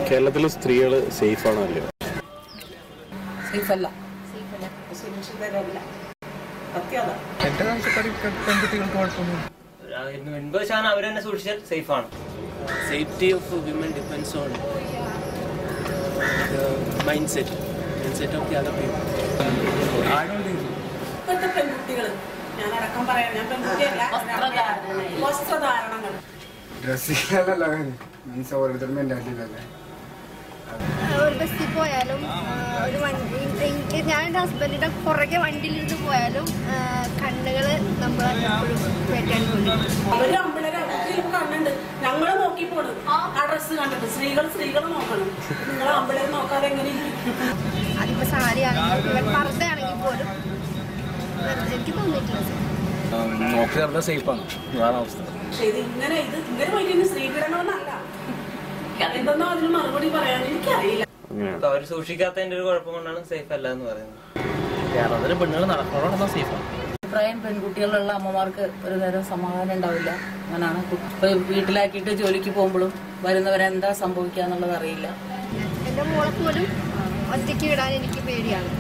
കേരളത്തിലെ സ്ത്രീകൾ സേഫ് ആണോ അല്ലയോ? സേഫ് അല്ല. എന്റെ കാഴ്ചപ്പാടിൽ പെൺകുട്ടികൾക്ക് കുഴപ്പമൊന്നും 80% അവർ തന്നെ സൂക്ഷിച്ചാൽ സേഫ് ആണ്. Safety of women depends on the mindset of the other people. I don't think so. ഇപ്പോഴത്തെ പെൺകുട്ടികൾ ഞാനടക്കം പറയാം, ഞാൻ പെൺകുട്ടിയല്ല, വസ്ത്രധാരണങ്ങൾ ഡ്രസ്സിലല്ല മീൻസ് ഓരോരുത്തരുടെ മെന്റാലിറ്റിയിലല്ലേ. ഒരു ബസ്സിൽ പോയാലും ഒരു വണ്ടി എനിക്ക് ഞാൻ എൻ്റെ ഹസ്ബൻഡിൻ്റെ പുറകെ വണ്ടിയിലിരുന്ന് പോയാലും കണ്ണുകൾ നമ്മളെ അവര് അമ്പിളരെ കണ്ണുണ്ട്, ഞങ്ങള് നോക്കി പോണ് ആ ഡ്രസ്സ് കണ്ടിട്ട്. സ്ത്രീകൾ നോക്കണം, നിങ്ങൾ അമ്പിളരെ നോക്കാതെ എങ്ങനെ? അതിപ്പോ സാരി ആണെങ്കിൽ പർദ്ദ ആണെങ്കിൽ പോലും എനിക്ക് തോന്നിയിട്ടില്ല. നോക്കിയാൽ സേഫാണ് അവസ്ഥ. പക്ഷെ ഇങ്ങനെ പോയിട്ട് സ്ത്രീപീഡനമൊന്നല്ല, എന്തെന്നോ അതിന് മറുപടി പറയാൻ എനിക്കറിയില്ല. അവർ സൂക്ഷിക്കാത്തതിന്റെ ഒരു കുഴപ്പം കൊണ്ടാണ് സേഫ് അല്ല എന്ന് പറയുന്നത്. കേരളത്തിലെ പെണ്ണുകൾ നടക്കണോ സേഫാണ്. അഭിപ്രായം പെൺകുട്ടികളുള്ള അമ്മമാർക്ക് ഒരു നേരം സമാധാനം ഉണ്ടാവില്ല. അങ്ങനെയാണ്. വീട്ടിലാക്കിയിട്ട് ജോലിക്ക് പോകുമ്പോഴും വരുന്നവരെന്താ സംഭവിക്കുക എന്നുള്ളത് അറിയില്ല. എൻ്റെ മോളെ പോലും ഒറ്റയ്ക്ക് വിടാൻ എനിക്ക് പേടിയാണ്.